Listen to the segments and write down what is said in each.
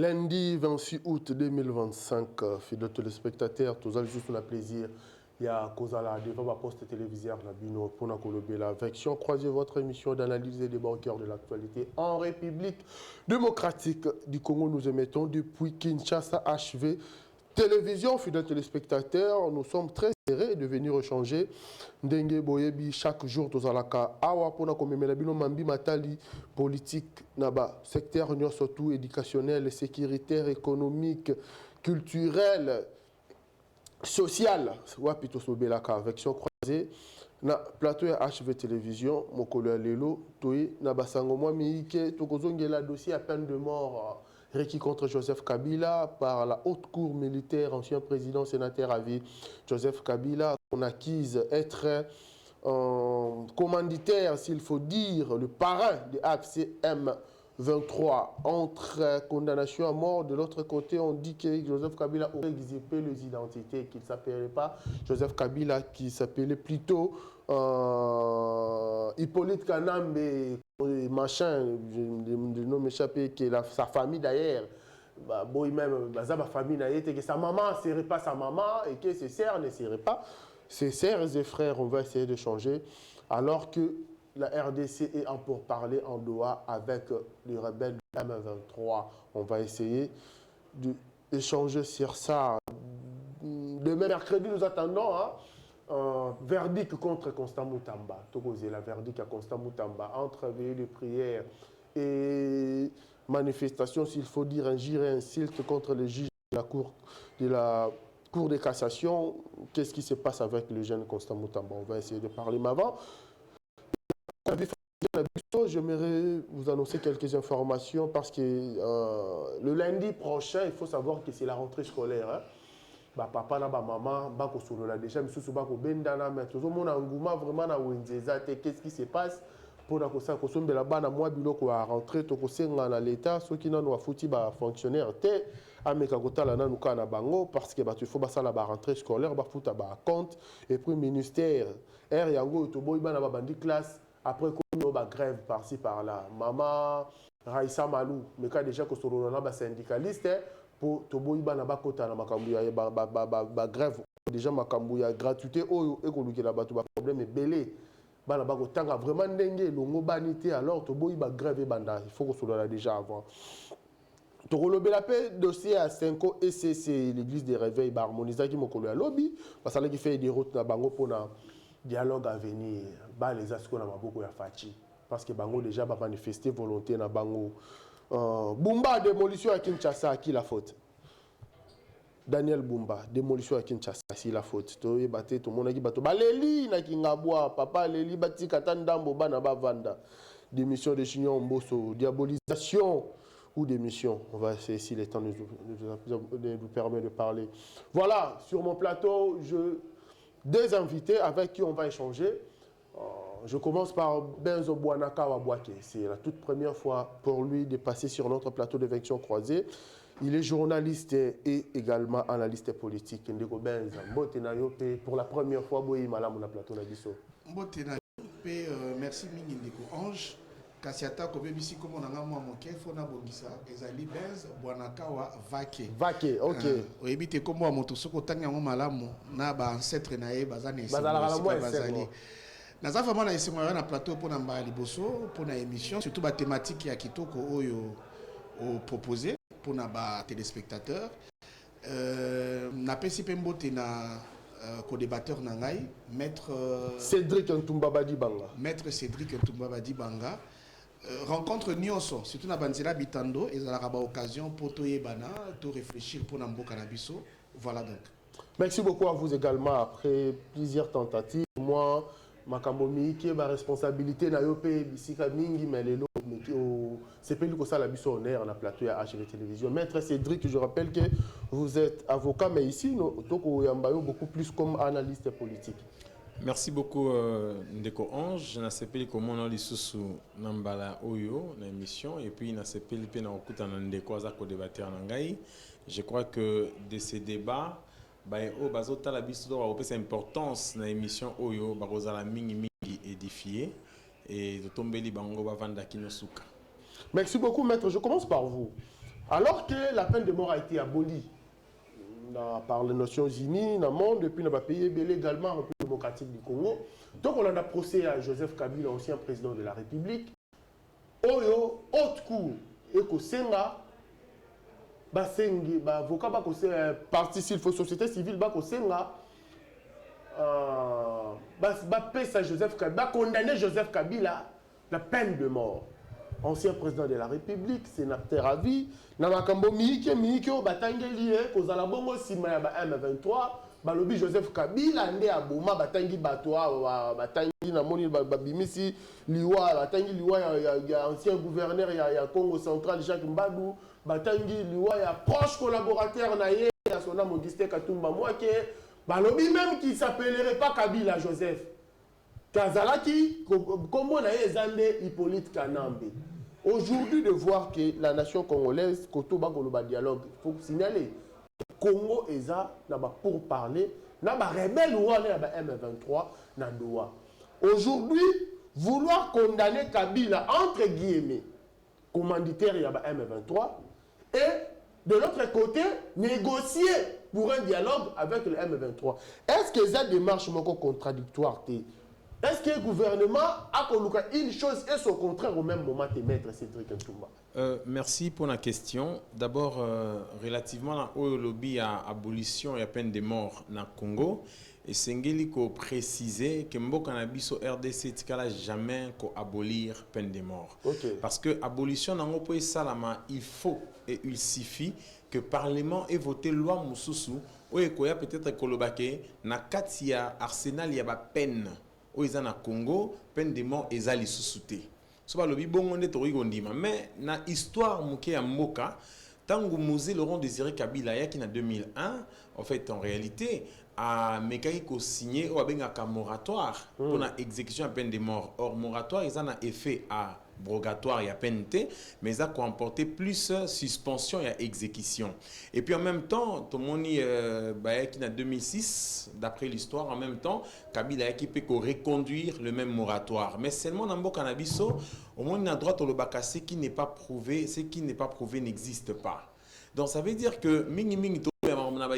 Lundi 26 août 2025, fidèles téléspectateurs, tous allez juste un plaisir. Il y a Kozala devant ma poste télévisée Nabino pour la version croisez votre émission d'analyse et débat au cœur de l'actualité en République démocratique du Congo. Nous émettons depuis Kinshasa HV Télévision. Fidèles téléspectateurs, nous sommes très serrés de venir échanger. Ndenge Boyebi chaque jour tozalaka awa pona komemela bino mambi matali politique naba secteur surtout éducationnel, sécuritaire, économique, culturel, social. Wapi tosobelaka version croisée na plateau ya HV Télévision mokolo ya lelo toyi na basango mwa miike tokozongela dossier à peine de mort requis contre Joseph Kabila par la haute cour militaire, ancien président sénateur à vie Joseph Kabila, qu'on accuse être commanditaire, s'il faut dire, le parrain de AFC M23. Entre condamnation à mort, de l'autre côté, on dit que Joseph Kabila aurait exilé les identités, qu'il ne s'appelait pas Joseph Kabila, qui s'appelait plutôt Hippolyte Kanambe, machin, de nom échappé, qui est sa famille d'ailleurs. Bah, bon, même, sa famille que sa maman ne serait pas sa maman et que ses sœurs ne seraient pas ses sœurs et frères. On va essayer de changer. Alors que la RDC est en pourparlers en Doha avec les rebelles du M23. On va essayer d'échanger sur ça. Demain, mercredi, nous attendons un verdict contre Constant Moutamba. La verdict à Constant Moutamba entre veillée de prière et manifestation, s'il faut dire, injure et insulte contre les juges de la Cour de cassation. Qu'est-ce qui se passe avec le jeune Constant Moutamba? On va essayer de parler. Mais avant, j'aimerais vous annoncer quelques informations parce que le lundi prochain, il faut savoir que c'est la rentrée scolaire. Hein? Bah, papa na ba maman, ba ko solo la déjà, mais sous ba ko bendana, mais tout le monde a engouement vraiment na wenzeza. Qu'est-ce qui se passe pour la cosa ko sombe la bana moi biloko a rentrer to ko senga na l'état, ceux qui n'ont fouti ba fonctionnaire té ameka kota la nanu kana bango parce que bah tu faut ba ça la ba rentrée scolaire ba fouta ba compte et puis ministère R yango to boy bana ba bandi classe après qu'on ba grève par-ci par-là. Maman Raissa Malou, mais quand déjà ko solo na ba syndicaliste pour toboyi bana bakota na makambu ya ba grève déjà makambu ya gratuité oyo ekoluki la bato ba problème belé bana bakotanga vraiment ndenge longo banité alors toboyi ba grève banda il faut que cela déjà avant tokolobela pe dossier à 5 ECC l'église des réveils ba harmonisaki mokolo ya lobby basala ki fait des routes na bango pona dialogue à venir ba les asko na maboko ya fachi parce que bango déjà ba manifester volonté na bango. Bumba, démolition à Kinshasa, à qui la faute? Daniel Bumba, démolition à Kinshasa, à qui la faute? Tout le monde a dit, Leli, na Kingabwa, papa, Leli, Bati, Katandambo, Banaba, Vanda. Démission de Chignon, Mbosso, diabolisation ou démission. On va essayer si le temps nous permet de parler. Voilà, sur mon plateau, des invités avec qui on va échanger. Je commence par Benzo Bouanaka Wabouake. C'est la toute première fois pour lui de passer sur notre plateau de version croisée. Il est journaliste et également analyste politique. Ndeko Benzo, Mbotena Yope, pour la première fois, Boyi Malam na plateau Nabiso. Mbotena Yope, merci Mingi Ndeko Ange. Kasiata Kobebisi comme on a un moment qui faut na bongisa ezali Benzo Bouanaka Wabouake. Vake, ok. Oebite comme moi motosoko tanga ngo malamu na ba ancêtre na ye bazane bazali. Nous avons fait un plateau pour une émission, surtout la thématique qui kitoko oyo proposé pour les téléspectateurs. Nous avons fait un co-débatteur nangai, maître Cédric Ntumbabadi Banga. Maître Cédric Ntumbabadi Banga. Rencontre Nyonso, surtout na Banzela Bitando, et ça a l'occasion pour tout réfléchir pour Nambo Canabiso. Voilà donc. Merci beaucoup à vous également. Après plusieurs tentatives, moi, Makambomi qui est ma responsabilité na yope bisika mingi melelo c'est pas lui que ça la biso honneur na plateau à HV Télévision. Maître Cédric, je rappelle que vous êtes avocat mais ici toko yambayo beaucoup plus comme analyste politique. Merci beaucoup Ndeko Ange, na sepeli comment on lisusu nambala oyo na émission et puis na sepeli pe na okuta na Ndeko za ko débattre na ngai. Je crois que de ces débats c'est importance dans l'émission Oyo Barozala Mingi édifié et de tomber les bango bavanda kinosuka. Merci beaucoup maître, je commence par vous. Alors que la peine de mort a été abolie par les Nations Unies, dans le monde, depuis le pays également, en République démocratique du Congo. Donc on a un procès à Joseph Kabila, ancien président de la République. Oyo, haute cour, et que Senga, avocat, partie civile, société civile, Senga, Joseph Kabila, condamner Joseph Kabila la peine de mort. Ancien président de la République, sénateur à vie, Namakambo Miikio, Batangeli, Kozala Bongo Sima M23, Balobi Joseph Kabila, Nde Aboma, Batangi Batoa, Batangi Namoni Babimisi, Liwa, Batangi Liwa, ancien gouverneur, il y a Congo central, Jacques Mbadou, Batangi Liwa, il y a proche collaborateur, il y a son nom Auguste Katumba Mouake, Balobi même qui ne s'appellerait pas Kabila Joseph. Kazalaki, comment on a Zande Hippolyte Kanambe. Aujourd'hui, de voir que la nation congolaise, Kotoba Goloba dialogue, il faut signaler. Congo est là pour parler, n'a pas rebelle ou M23, n'a doa. Aujourd'hui, vouloir condamner Kabila, entre guillemets, commanditaire y a M23, et de l'autre côté, négocier pour un dialogue avec le M23. Est-ce que cette démarche est contradictoire? Est-ce que le gouvernement a une chose et son contraire au même moment de mettre Cédric Ntumba? Merci pour la question. D'abord, relativement au lobby à abolition et à peine de mort dans le Congo, et Sengeli ko préciser que Mboka Nabiso RDC tikala jamais ko abolir peine de mort. Okay. Parce que abolition dans le pays salama, il faut et il suffit que le Parlement ait voté loi Moussousou ou ekoya peut-être kolobake na katia arsenal ya ba peine. Au Congo, peine de mort est allée sous-souté. Ce n'est pas le bon mais dans l'histoire de Mboka, tant que Mosé Laurent Désiré Kabila, qui en 2001, en fait, en réalité, a signé un moratoire pour l'exécution de peine de mort. Or, moratoire, ils ont un effet à brogatoire et à peine, mais ça a comporté plus suspension et exécution. Et puis en même temps, tout le monde qui en 2006, d'après l'histoire, en même temps, Kabila a équipé pour reconduire le même moratoire. Mais seulement dans le Canabiso, au moins on a droit au Lobaka, ce qui n'est pas prouvé, n'existe pas. Donc ça veut dire que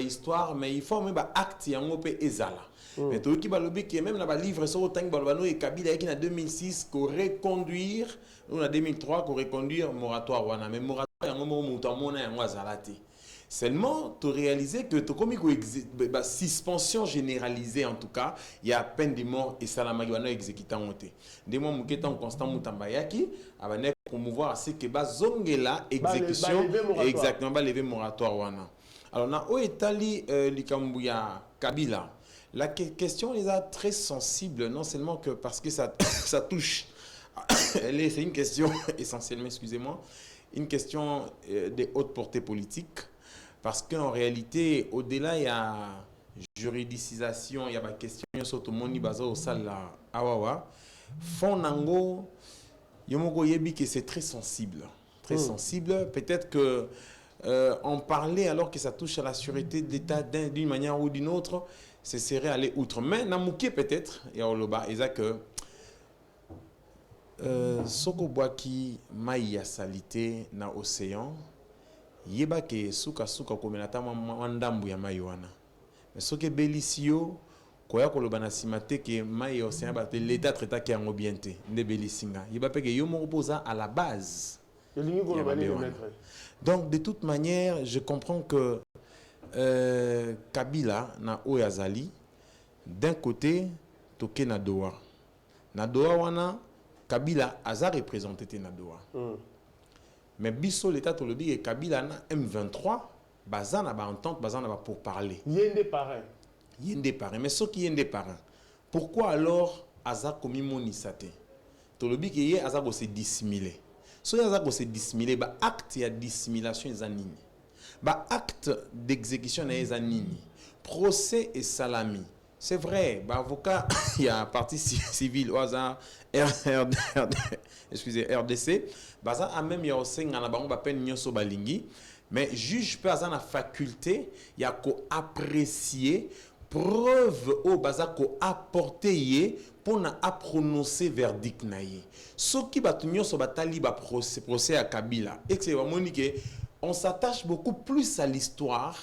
histoire, mais il faut même acte et un ezala. Mais tout qui balobi qui est même là livre sur autant balbano et Kabila qui en 2006 qu'on reconduire ou en 2003 qu'on reconduire moratoire wana mais moratoire un moment mutamona ya ngwazalati. Seulement tu réaliser que tu comme suspension généralisée en tout cas, il y a peine de mort et salama qui va exécuter en monté. Des mois muketan constant mutambayaki abane promouvoir ce que bazongela exécution exactement ba lever moratoire wana. Alors na o etali likambuya Kabila. La question est très sensible, non seulement que parce que ça touche, c'est une question essentiellement, excusez-moi, une question de haute portée politique, parce qu'en réalité, au-delà, il y a juridicisation, il y a la question sur tout le monde, il y a au sal awawa, Fonango, Yomoko Yebi, que c'est très sensible, peut-être que en parler alors que ça touche à la sûreté de l'État d'une manière ou d'une autre, ce serait aller outre. Mais Namouké peut-être, et au Loba, et ça que Soko Boaki Maïa Salité na océan, Yeba ke suka komenata mandambu ya Maïwana. Mais Soke Belisio, Koya Koloba na simate ke Maïa océan, l'État traita qui a un obienté, ne Belisinga. Yeba peke yomo reposa à la base. Donc de toute manière, je comprends que Kabila na Oyazali, d'un côté, toke na Doha. Na Doha wana, Kabila aza représenté na Doha. Mais biso l'état to lobi et Kabila na M23, bazana ba entente, bazana ba pour parler. Yende parrain. Mais ce qui yende parrain. Pourquoi alors aza komi monisate? To lobi ke ye aza ko se dissimuler. So aza ko se dissimuler ba acte ya dissimulation ezanini. Ba acte d'exécution na nini. Procès et salami. C'est vrai, bah avocat, il y a un parti civil au hasard RDC, bah ça a même il y a aussi un abandon ba peine nyoso balingi, mais juge peut avoir la faculté, il y a qu'à apprécier preuve au baza ko apporter pour na prononcer verdict naie. Ce qui va tenir sur batali ba procès à Kabila, et que c'est vraiment que on s'attache beaucoup plus à l'histoire,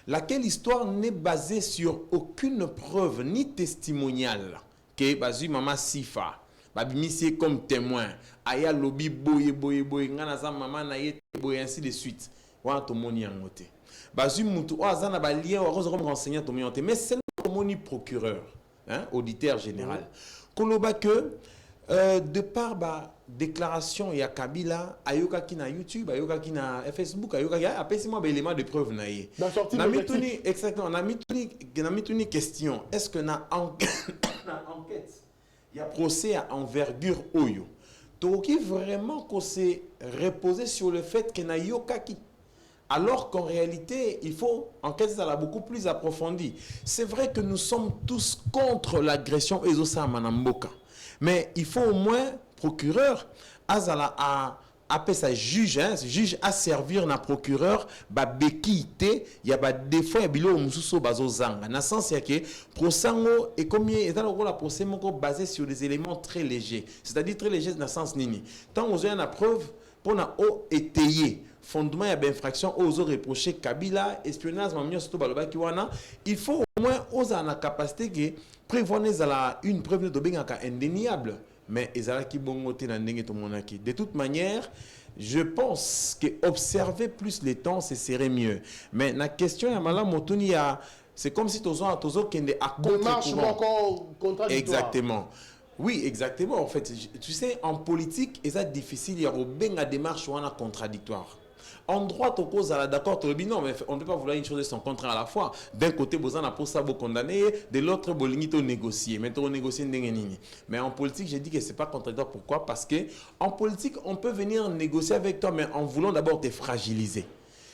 laquelle histoire n'est basée sur aucune preuve ni testimoniale. Que bazu maman Sifa, babimisi comme témoin, aya lobby boye ngana za maman na ye boye ainsi de suite. Wa to moni angote. Bazu mutu o azana ba lien o comme renseigner to mionte, mais c'est le moni procureur, hein, auditeur général. Koloba que de par ba déclaration ya Kabila ayoka ki na YouTube, ayoka ki na Facebook, ayoka ki apesimo ba élément de preuve na ye. Na mituni exactement, na mituni question, est-ce que na enquête il y a procès à envergure oyo. Donc vraiment qu'on s'est reposé sur le fait que na yoka ki, alors qu'en réalité, il faut enquêter ça beaucoup plus approfondie. C'est vrai que nous sommes tous contre l'agression Ezosa Manamboka. Mais il faut au moins, procureur, azala a appelé ça juge, hein, juge à servir na procureur, ba bekite, ya ba défaut ya bilo mususo bazo zanga. Na sens ya que prosango et combien est la procès moko basé sur des éléments très légers. C'est-à-dire très légers na sens nini. Tant on a la preuve pour na o étayer fondement ya infraction aux reproché Kabila espionnage mamio surtout baloba kiwana, il faut au moins osa na capacité que prévoir une preuve de bengaka indéniable. Mais ezalaki bongo te na ndenge to monaki. De toute manière, je pense que observer plus les temps, ce serait mieux. Mais la question ya mala motuni ya, c'est comme si tozo kende à contre-courant. Exactement. Oui, exactement. En fait, tu sais, en politique, c'est difficile. Il y a une démarche ou un contradictoire. En droit, on cause à la d'accord, non, mais on ne peut pas vouloir une chose et son contraire à la fois. D'un côté, vous en avez pour ça, vous condamner, de l'autre, vous avez négocier. Maintenant, on négocie. Mais en politique, j'ai dit que ce n'est pas contradictoire. Pourquoi? Parce qu'en politique, on peut venir négocier avec toi, mais en voulant d'abord te fragiliser.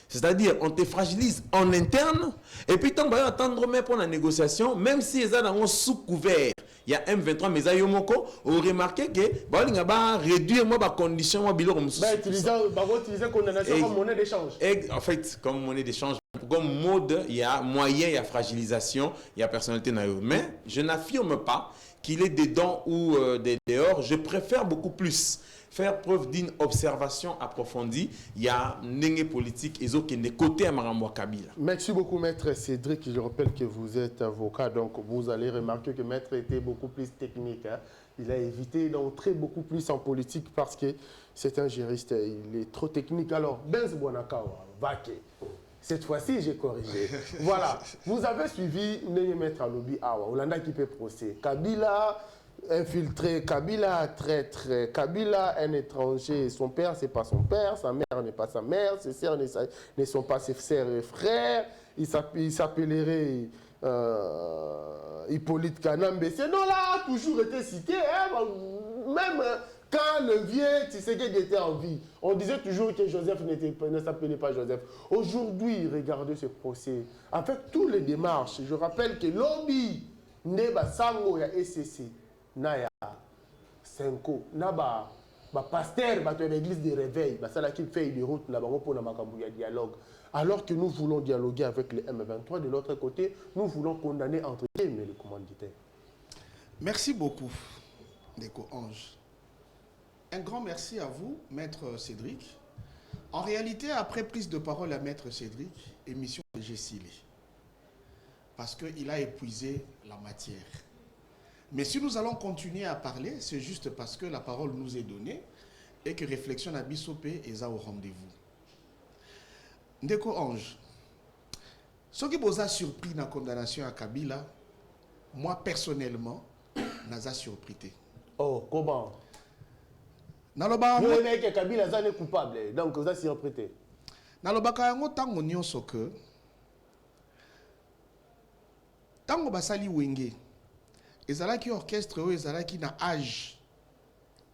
C'est-à-dire, on te fragilise en interne, et puis, tant qu'on va attendre même pour la négociation, même si ils sont sous couvert, il y a M23, mais Ayomoko, on remarque que on va réduire les conditions. On va utiliser condamnation comme monnaie d'échange. En fait, comme monnaie d'échange, comme mode, il y a moyen, il y a fragilisation, il y a personnalité. Mais je n'affirme pas qu'il est dedans ou dehors. Je préfère beaucoup plus faire preuve d'une observation approfondie. Il y a une politique et qui est côté à Maramboa Kabila. Merci beaucoup, Maître Cédric. Je rappelle que vous êtes avocat, donc vous allez remarquer que Maître était beaucoup plus technique. Hein. Il a évité d'entrer beaucoup plus en politique parce que c'est un juriste. Il est trop technique. Alors, Benz Bonakawa, Vaké. Cette fois-ci, j'ai corrigé. Voilà. Vous avez suivi Nenye Maître Alobi Awa, Olanda qui peut procès. Kabila infiltré, Kabila traître, Kabila un étranger, son père c'est pas son père, sa mère n'est pas sa mère, ses sœurs ne sont pas ses sœurs et frères, il s'appellerait Hippolyte Kanambe. C'est non là, toujours été cité, hein, même quand le vieux Tshisekedi était en vie, on disait toujours que Joseph ne s'appelait pas Joseph. Aujourd'hui, regardez ce procès, avec toutes les démarches, je rappelle que lobby Neba Sango ya SCC, Naya, Senko, Naba, pasteur, l'église de réveil, ça là qui fait des routes pour le dialogue. Alors que nous voulons dialoguer avec les M23, de l'autre côté, nous voulons condamner entre guillemets le commanditaire. Merci beaucoup, Ndeko Ange. Un grand merci à vous, Maître Cédric. En réalité, après prise de parole à Maître Cédric, émission de Gessili. Parce qu'il a épuisé la matière. Mais si nous allons continuer à parler, c'est juste parce que la parole nous est donnée et que réflexion à Bissopé est au rendez-vous. Ndeko Ange, ce qui vous a surpris dans la condamnation à Kabila, moi personnellement, n'a pas surpris. Oh, comment? Vous voyez que Kabila est coupable, donc vous avez surpris. Dans le Bakayango, tant qu'on y a que tant qu'on basali wenge, ezalaki orchestre ou ezalaki na âge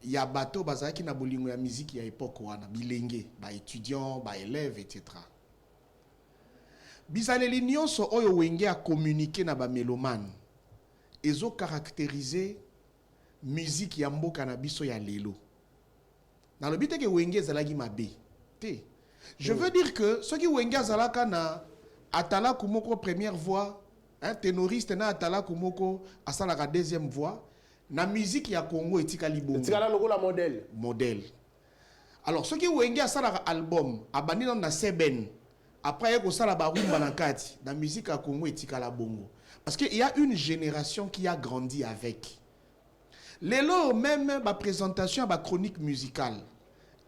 ya bateau bazalaki na bolingo ya musique ya époque wana bilenge ba étudiants ba élèves etc. Bizaleli nyonso oyo wenge a communiquer na ba mélomane ezo caractériser musique ya mboka na biso ya lelo. Na le but que wenge ezalaki mabe te. Je veux dire que ceux qui wenge azalaka na atala kumoko première voix, un ténoriste na atala kumoko asala la deuxième voix, na musique ya Congo etikali bongo. Etikala lokola modèle. Modèle. Alors, ce qui Wenge a ça album, abandonné dans la Seben, après il y a ça la barumba na kati, la musique à Congo et Tikala Bongo. Parce qu'il y a une génération qui a grandi avec. Les lots même ma présentation ma chronique musicale.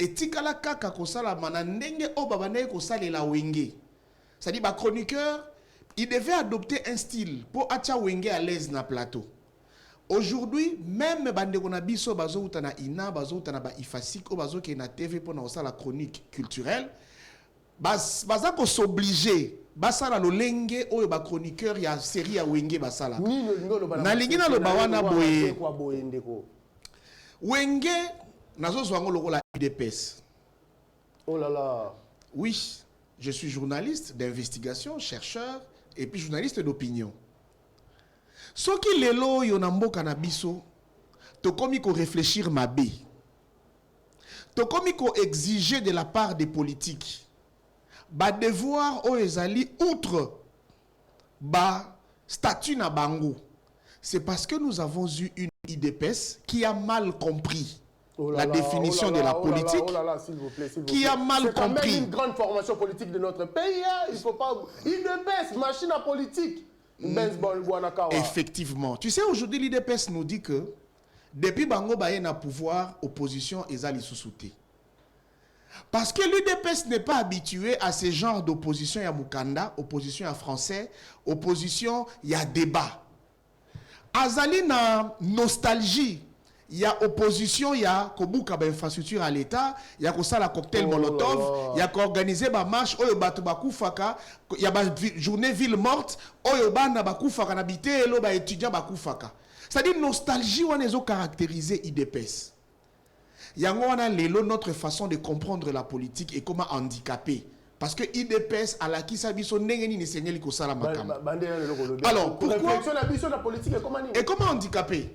Et Tikala kaka ko sala manandenge o babane ko sala la Wenge. C'est-à-dire ma chroniqueur, il devait adopter un style pour acha Wenge à l'aise na plateau. Aujourd'hui, même bande qu'on a biso bazo utana ina bazo utana ba ifasik o bazo qui na TV pour na la chronique culturelle. Baza ko s'obliger basala lo lenge oyo ba chroniqueur ya série ya Wenge basala. Na lingi na lo bawana boye. Wenge nazo zwango lokola UDPS. Oh là là. Oui, je suis journaliste d'investigation, chercheur et puis journaliste d'opinion. Ce qui les lots yonambo canabiso, to komi ko réfléchir ma bé. To komi ko exiger de la part des politiques. Ba devoir o ezali outre ba statut na bango. C'est parce que nous avons eu une IDPS qui a mal compris la définition de la politique, s'il vous plaît, qui a mal compris. C'est quand même une grande formation politique de notre pays. Hein? Il ne faut pas... IDPS, machine à politique. Effectivement. Tu sais, aujourd'hui, l'IDPS nous dit que depuis Bango Baye na pouvoir, opposition et Zali sous-souté. Parce que l'UDPS n'est pas habitué à ce genre d'opposition. Il y a Mukanda, opposition à français, opposition, il y a débat. Azali na nostalgie. Il y a opposition, il y a Kobuka infrastructure à l'État, il y a la cocktail Molotov, il y a qu'organiser ma marche, il y a journée ville morte, il y a étudiant Bakufaka. C'est-à-dire nostalgie, on est caractérisé IDPS. Il y a notre façon de comprendre la politique et comment handicaper. Parce que IDPS à la qui s'abisso n'engeni ni sengeli ko sala makam. Alors pourquoi et comment handicaper?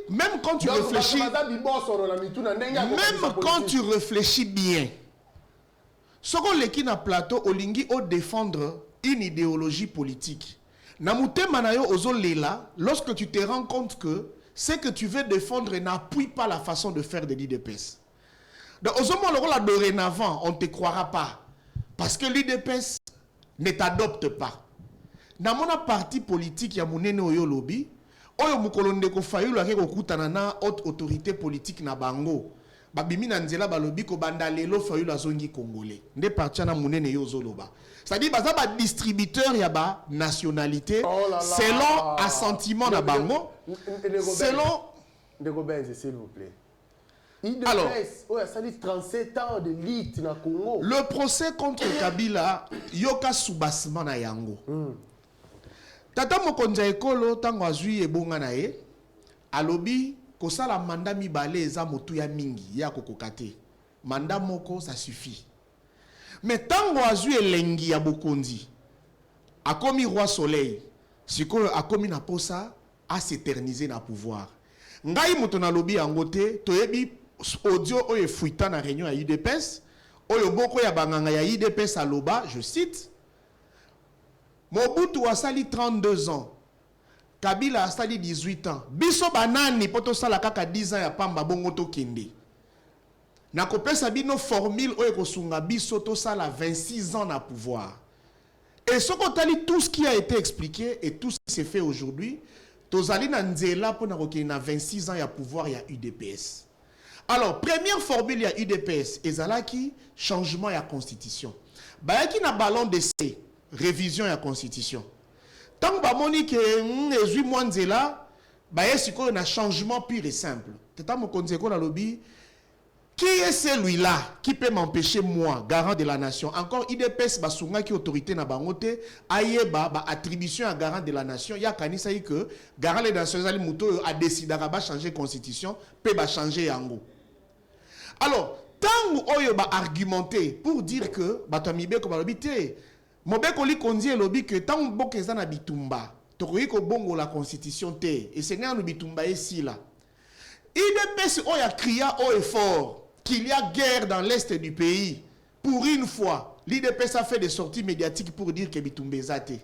Même quand tu réfléchis, même quand tu réfléchis bien, ce qu'on les qui na plateau olingi o défendre une idéologie politique. Namute manayo ozo lela, lorsque tu te rends compte que ce que tu veux défendre n'appuie pas la façon de faire de l'IDPS. Donc dorénavant, on ne te croira pas. Parce que l'IDPS ne t'adopte pas. Dans mon parti politique, il y a mon oyo lobby. Oyo mukolonde ko fayulu ke ko kutana na haute autorité politique na bango babimi na nzela balobi ko banda lelo fayulu azongi congolais nde parti na munene yo zoloba c'est-à-dire baza ba distributeur ya ba nationalité selon assentiment na bango selon Ndeko Benz s'il vous plaît. Alors, ça dit 37 ans de lutte na Congo. Le procès contre Kabila yoka soubassement na yango. Tata Mokonza ekolo tango azui ebonga na ye alobi kosala manda mibale eza motu ya mingi ya kokokate manda moko ça suffit mais tango azui elengi ya bokonzi akomi roi soleil sikoyo akomi na posa a s'éterniser na pouvoir ngai moto na lobi yango te toyebi audio oyo fuita na réunion ya UDPS oyo boko ya banganga ya UDPS aloba je cite Mobutu a sali 32 ans. Kabila a sali 18 ans. Biso banani poto sala kaka 10 ans ya pamba bongo to kende. Na kopesa bino formule oyo kosunga biso to sala 26 ans na pouvoir. Et ce qu'on t'a dit tout ce qui a été expliqué et tout ce qui s'est fait aujourd'hui, tozali na nzela po na kokende na 26 ans ya pouvoir ya UDPS. Alors, première formule ya UDPS ezalaki changement ya constitution. Bayaki na ballon d'essai. Révision de la constitution. Tant que bamoni ke ezui mwanzela, ba yesiko na changement pur et simple. Tata mo konzeko na lobby, qui est celui-là qui peut m'empêcher moi, garant de la nation? Encore IDPS basunga qui autorité na bangote, ayeba ba attribution à garant de la nation, ya kanisa yi que garant de la nation ali muto a décidé ba changer constitution, peut ba changer yango. Alors, tant oyo ba argumenter pour dire que batamibe ko ba lobité Mobeko li konzi elobi que tant boke eza na bitumba tokoki ko bongo la constitution te et c'est ngana bitumba ici là IDPS oya cria haut et fort qu'il y a guerre dans l'est du pays. Pour une fois l'IDPS a fait des sorties médiatiques pour dire que bitumba ezate.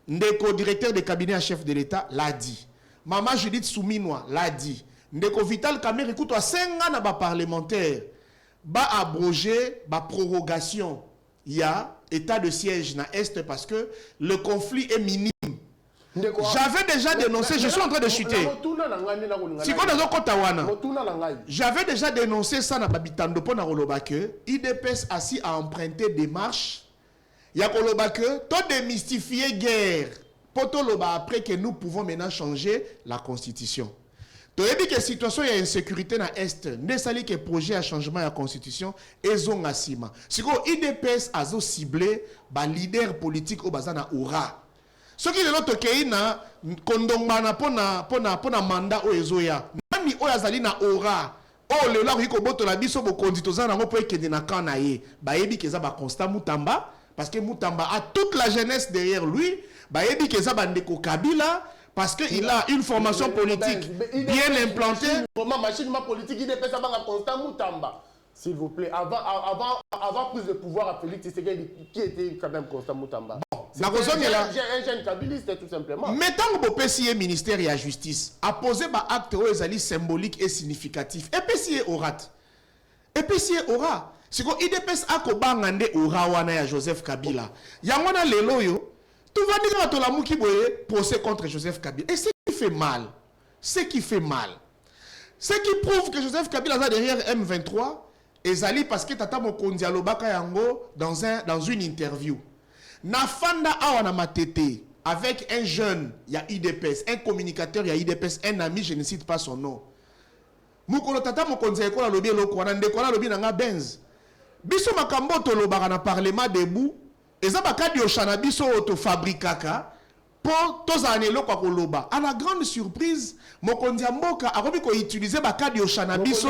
Ndeko directeur de cabinet à chef de l'État l'a dit. Maman Judith Souminwa l'a dit. Ndeko Vital Kamerhe écoute à 5 ans na ba parlementaire ba abroger ba prorogation il y a état de siège na est parce que le conflit est minime. J'avais déjà dénoncé, je suis en train de chuter. J'avais déjà dénoncé ça na babitando pour na roloba que IDPS assis à emprunter des marches. Ya koloba que to démystifier guerre. Poto loba après que nous pouvons maintenant changer la constitution. Tu as dit que la situation de insécurité dans l'Est, ne sali que projet à changement de la constitution, et zon asima. Si vous IDPS a ciblé les leader politique au bazana aura. Ce qui est l'autre qui na kondongana pona mandat au ezoya. Nani o yazali na aura. Oh le la ko boto la biso bo konditoza na ngo po ekende na kana ye. Ba yebi ke za ba constat Mutamba parce que Mutamba a toute la jeunesse derrière lui. Ba yebi ke za bandeko Kabila. Parce qu'il a une formation politique bien implantée. Politique, il est constant Mutamba. S'il vous plaît, avant plus de pouvoir à Félix Tshisekedi, qui était quand même constant Mutamba. La raison est là. Un jeune kabiliste, tout simplement. Mais tant que le PCA ministère et la justice a posé un acte symbolique et significatif, et PCA aura. Et PCA aura. C'est que l'IDPS a kobangande aura wana ya Joseph Kabila. Yamwana lelo yo. Tout va dire à la mouki boye procès contre Joseph Kabila. Et ce qui fait mal, ce qui prouve que Joseph Kabila est derrière M23, et Zali parce que Tata Mokondi Alobaka Yango dans une interview. Nafanda Awana Matete avec un jeune, il y a IDPS, un communicateur, il y a IDPS, un ami, je ne cite pas son nom. Mukolo Tata Mokondi Ekola Lobi Lokwana Ndekola Lobi Nanga Benz. Biso Makambo Tolobara na parlement debout. Et ça, bakadi oshana biso auto fabrikaka pour tous les kwa koloba. À la grande surprise, Mokondi Mboka a remis qu'on utilisait bakadi oshana biso.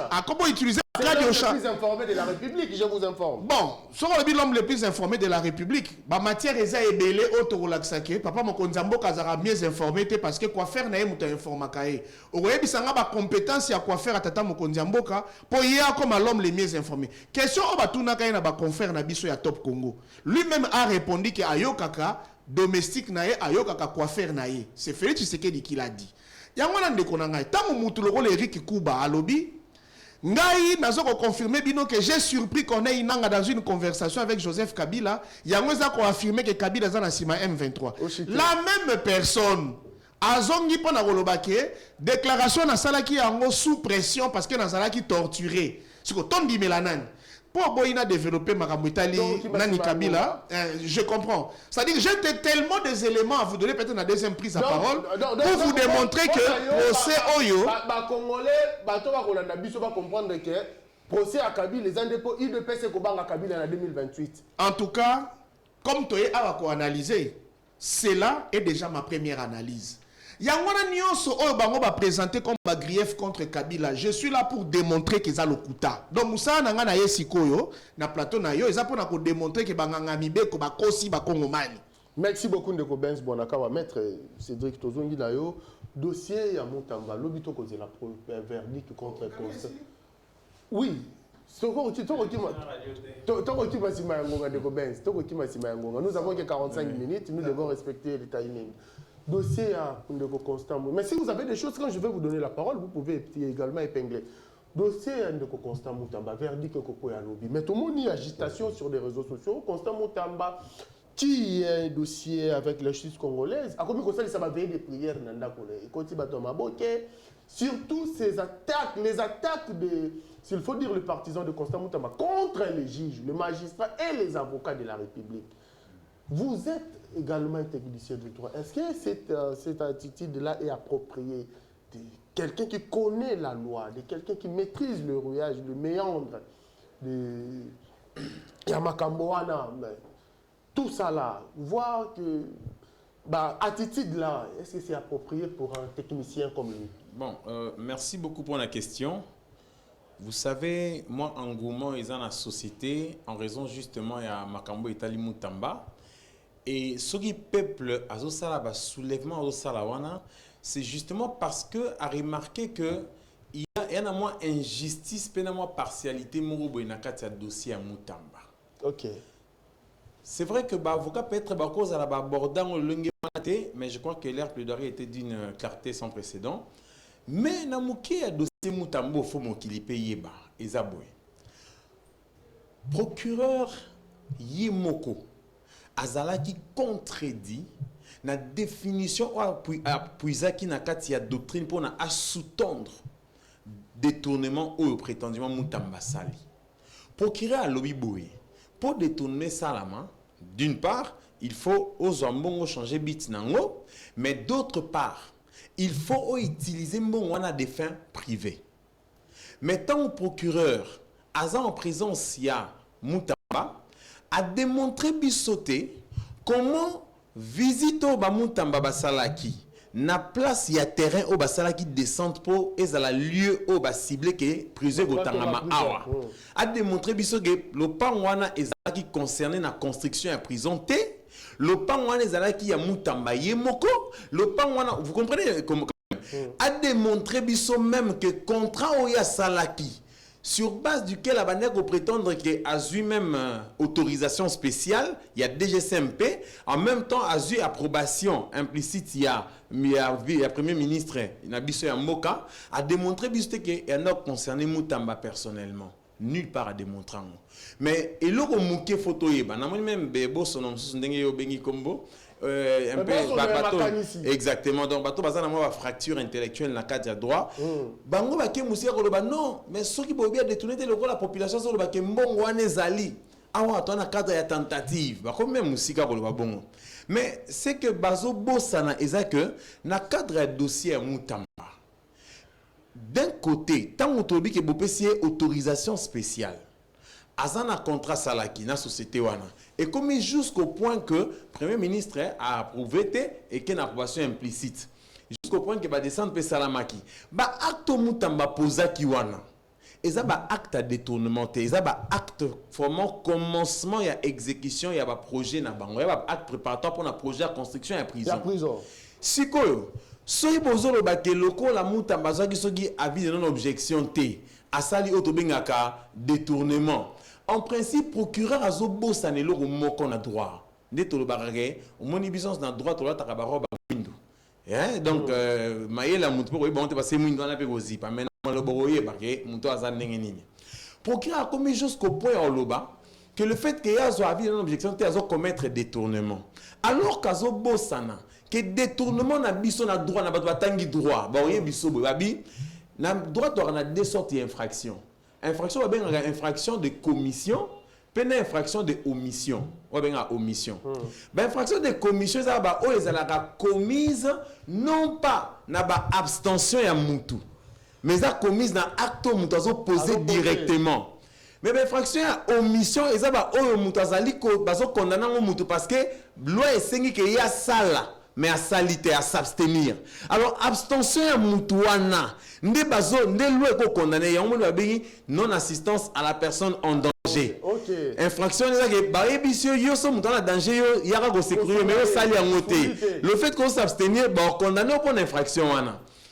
A comment utiliser bakadi oshana? Le plus informé de la République, je vous informe. Bon, sur l'homme le plus informé de la République, ba matière eza ebele auto relaxake. Papa Mokondi Mboka zara mieux informé parce que quoi faire na emuta informakae. Oye bisanga ba compétence ya quoi faire à tata Mokondi Mboka pour y a comme l'homme le mieux informé. Question obatuna kaina ba confère na biso ya Top Congo. Lui-même a répondu que ayokaka domestique nae ayokaka coiffeur nae. C'est Félix Tshisekedi qui l'a dit. Yangwana ndeko na ngai tango mutu lokolo Eric Kuba alobi ngai nazo ko confirmer bino que j'ai surpris qu'on ait inanga dans une conversation avec Joseph Kabila yango za ko affirmer que Kabila za na sima M23. La même personne azongi pona kolobake déclaration na salaki yango sous pression parce que na salaki torturé. Siko tondi melanan. Pour Boïna développer Makamutali, Nani Kabila, je comprends. C'est-à-dire que j'ai tellement des éléments à vous donner, peut-être la deuxième prise à parole, pour vous démontrer que procès Oyo. Congolais, va comprendre que procès à Kabila, les indépendants, il ne peut se combattre à Kabila en 2028. En tout cas, comme tu as analysé, cela est déjà ma première analyse. Yangwana nyonso oyo bango ba présenter comme ba grief contre Kabila. Je suis là pour démontrer que ça le kuta. Donc Moussa nanga na yesikoyo na plateau na yo eza pona ko démontrer que banganga mibeko ba kosi ba kongomani. Merci beaucoup Ndeko Benz Bonakawa maître Cédric Tozongi na yo dossier ya Mutamba lobito ko la verdict contre Constant. Oui. Nous avons que 45 minutes, nous devons respecter le timing. Dossier à Ndeko Constant. Mais si vous avez des choses, quand je vais vous donner la parole, vous pouvez également épingler. Dossier à Ndeko Constant Mutamba, verdict Koko ya Lobi. Mais tout le monde y a agitation sur les réseaux sociaux. Constant Mutamba, qui est un dossier avec la justice congolaise. A comme ça, ça va veiller des prières. Surtout ces attaques, les attaques de, s'il faut dire, le partisan de Constant Mutamba contre les juges, les magistrats et les avocats de la République. Vous êtes également un technicien du droit. Est-ce que cette attitude-là est appropriée de quelqu'un qui connaît la loi, de quelqu'un qui maîtrise le rouillage, le méandre de Yamakamboana, tout ça là, voir que attitude là, est-ce que c'est approprié pour un technicien comme lui? Bon, merci beaucoup pour la question. Vous savez, moi, en Gourmand, ils ont la société en raison justement de Makambo Itali Mutamba. Et ce qui peuple à Zosala, soulèvement à Zosala, c'est justement parce que a remarqué que il y a moins injustice, peu moins partialité, Mouroubo et Nakati a dossier à Mutamba. Ok. C'est vrai que l'avocat peut être cause à la abordant le mais je crois que l'air plaidoirie était d'une clarté sans précédent. Mais na moké ya dossier Mutambo fo mokili pe yeba ezaboy. Procureur Yemoko azalaki contredit na définition appuisaki na kati ya doctrine pour na sous-tendre détournement ou prétendument Mutamba sali. Procureur à lobby boy pour détourner Salama, d'une part, il faut aux ambongo changer bit nango, mais d'autre part, il faut utiliser mbongo à des fins privées. Mais tant que procureur, en présence ya Mutamba, a démontré bisoté comment visiter ba Mutamba basalaki na place ya terrain au basalaki descente pour et à la lieu au bas ciblé que prisé gotangama awa a démontré bisoté le pangwana ezalaki concerné na construction ya prison te le pangwana ezalaki ya Mutamba Yemoko le pangwana vous comprenez comment a démontré biso même que contrat oya salaki sur base duquel la bannière prétendre qu'il a eu même autorisation spéciale, il y a DGCMP, en même temps a eu approbation implicite, il y a Premier ministre, Nabiso Moka, a démontré qu'il y a concerné Mutamba personnellement. Nulle part à démontrer. Mais il y a une photo, il y a même Bebo, son nom, son Bengi Kombo. Un peu bateau exactement donc bateau bazana moi fracture intellectuelle na cadre droit bango ba ke musia ko ba non mais ceux qui bobia détourner la population sur le ba ke mbongo wana ezali awa to na cadre ya tentative ba ko même musika ko ba bongo mais c'est que bazo bosana eza que na cadre ya dossier Mutamba d'un côté tant autobi ke bopesier autorisation spéciale azana contrat salaki na société wana et comme jusqu'au point que le Premier ministre a approuvé et qu'il y a une approbation implicite jusqu'au point que va descendre pe salamaki ba acte Mutamba posaki wana eza ba acte à détournement te eza ba acte vraiment commencement ya exécution ya ba projet na bango ya ba acte préparatoire pour na projet à construction ya prison sikoyo soyi bozolo ba ke loko la Mutamba zaki soki avis de non objection te asali otobengaka détournement. En principe, procureur a zobo sanelo au moko na droit. Dès to le barage, au monibisons na droit to la takabaro ba windu. Donc maïla mutu ko bon te passer mwindo na pe gozi pa mena le boroye barage mutu azan nini. Procureur a commis jusqu'au point en loba que le fait que yazo avis une objection te azo commettre détournement. Alors qu'azo bosana que détournement na biso na droit na ba tangi droit, ba oye biso babi na droit to na deux sortes d'infractions. Infraction, on a infraction de commission, puis une infraction de omission. On a omission. Infraction de commission, c'est commise non pas na abstention ya mutu, mais ça commise na acte mutu posé directement. Mais infraction ya omission, c'est ça mutu azali condamné mutu parce que loi est sengi que ya sala. Mais à salité, à s'abstenir. Alors, abstention à Moutouana, nde bazo, nde loi ko condamné, non-assistance à la personne en danger. Okay. Infraction, c'est yo so moutouna danger, yo yara go sécurité, mais yo sali à moté. Le fait qu'on s'abstenir, on condamné pour infraction.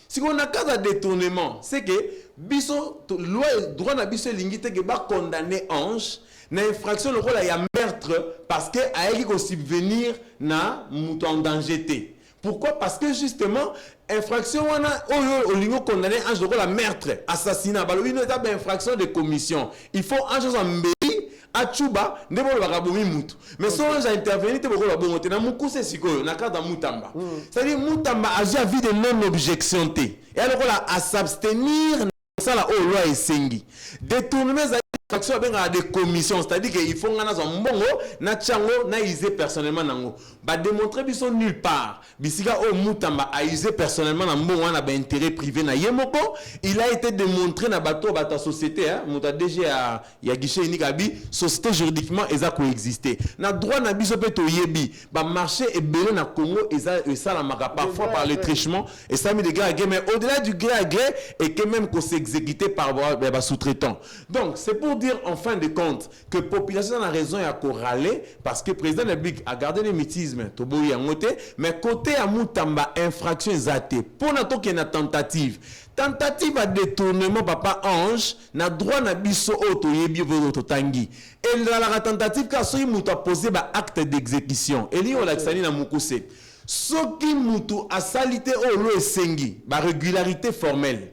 Si on a cas de détournement, c'est que biso, loi, droit na biso lingite que ba condamné ange, na infraction le rôle il y a meurtre parce que aéki ko subvenir na mouton en danger. Pourquoi? Parce que justement infraction wana oyo olingo condamné ange le rôle à meurtre, assassinat, balobi no étape infraction de commission. Il faut ange en mbei a chuba ndebo le bakabomi mutu. Mais si on a intervenu te boko la bongote na mukuse sikoyo na cadre Mutamba. C'est-à-dire Mutamba a vie de non objection te. Et alors à s'abstenir ça la loi est sengi. Détournement fraction à des commissions, c'est-à-dire qu'il faut nga na mbongo na tchango na isé personnellement nango. Ba démontrer biso nulle part. Bisika o Mutamba a usé personnellement na mbongo na ba intérêt privé na Yemoko, il a été démontré na bato bata société hein, muta DG ya guichet unique abi société juridiquement eza coexister. Na droit na biso pe to yebi, ba marché et belé na Congo eza la maka parfois par le trichement et ça mis de gré à gré, mais au-delà du gré à gré et que même qu'on s'exécuter par sous-traitant. Donc c'est pour dire en fin de compte que la population a raison à corraler parce que le président de la République a gardé le mythisme, mais côté à Mutamba, infraction zate. Pour notre qu'il y a une tentative à détournement, papa ange, n'a droit na biso auto yebi votre tangi. Et la tentative car celui qui a posé un acte d'exécution. Et lui on l'a na mukuse. soki mutu asalite olo esengi ba régularité formelle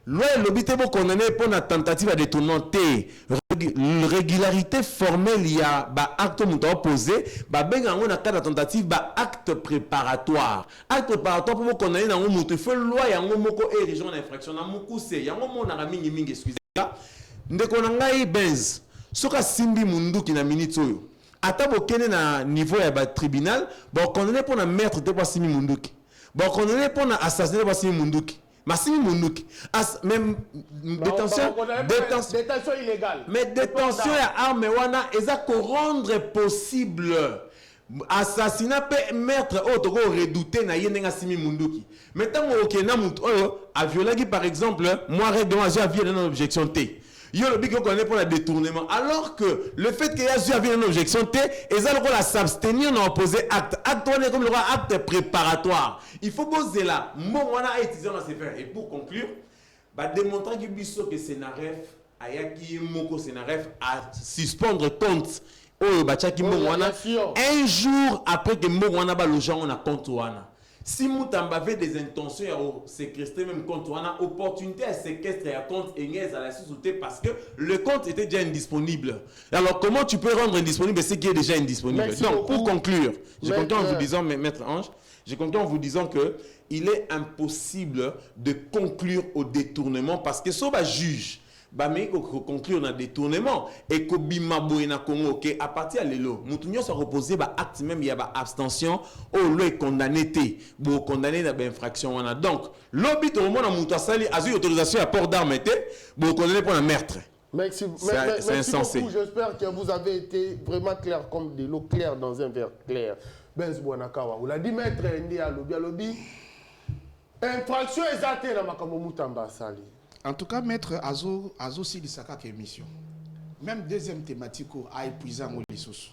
loi lobité bo condamné pour la tentative de détournement té régularité formelle il y a ba acte mutu opposé ba benga ngona cadre tentative ba acte préparatoire pour condamner na mutu il faut loi yango moko érigé en infraction na mukuse yango mona mingi mingi excusez ndeko na ngai Benz soka simbi munduki na minute oyo ata bokene na niveau ya ba tribunal ba condamné pour na maître de Simbi munduki ba condamné pour na assassiner ba Simbi munduki Massimi Mounouki même détention illégale mais détention ya arme wana eza ko rendre possible assassinat peut mettre autre redouté na yenga Simi Munduki mais tant que na mutu a violé par exemple moi règlement j'ai avié une objection T yo le biko connaît pour le détournement alors que le fait que y a une objection T et ça le rôle à s'abstenir non opposer acte on est comme le acte préparatoire il faut poser là mon on a étudié dans ces faire et pour conclure bah démontrer que biso que scénaref ayaki moko scénaref à suspendre compte oh bah tchaki mon wana un jour après que mon wana ba le gens on a compte wana si Moutamba avait des intentions à séquestrer même compte, on a opportunité à séquestrer un compte et à la société parce que le compte était déjà indisponible. Alors comment tu peux rendre indisponible ce qui est déjà indisponible? Merci donc beaucoup. pour conclure, je conclue en vous disant, Maître Ange, je conclue en vous disant que il est impossible de conclure au détournement parce que ça va juge. Bah mais conclure un détournement et que bimabo na Congo que à partir de l'élo mutunyo se reposer ba acte même il y a ba abstention au lo est condamné té bo condamné na ba infraction wana donc lobby to moment na mutu asali azu autorisation à port d'armes té bo condamné pour un meurtre. Merci insensé. beaucoup. J'espère que vous avez été vraiment clair comme de l'eau claire dans un verre clair. Benz Bouanakawa, vous l'a dit maître Ndi à lobby infraction exacte na makambo Moutamba sali. En tout cas, maître Azo Silisaka qui émission. Même deuxième thématique a épuisé en Olissos.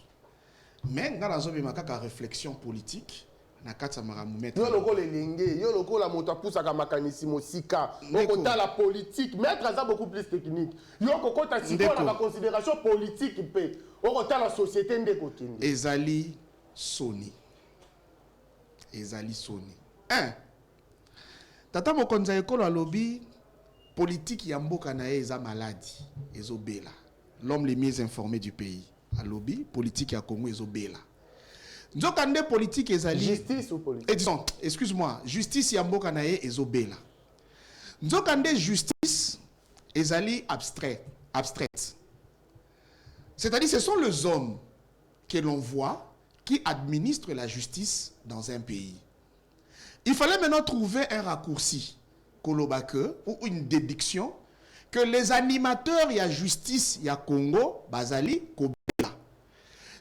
Mais dans la zone de réflexion politique, na kata maramu maître. Yo loko le lingue, yo loko la motapusa ka makanisimo sika. Oko ta la politique, maître Aza beaucoup plus technique. Yo koko ta siko na considération politique pe. Oko ta la société ndeko kindi. Ezali Sony. Ezali Sony. 1. Tata mokonza ekolo lobby politique yamboka na eza maladie ezobela l'homme le mieux informé du pays à lobby politique ya Congo ezobela nzokande politique ezali justice ou politique excuse-moi justice yamboka na ezobela nzokande justice ezali abstraite c'est-à-dire ce sont les hommes que l'on voit qui administrent la justice dans un pays. Il fallait maintenant trouver un raccourci Kolobake ou une déduction que les animateurs y a justice y a Congo bazali kobela.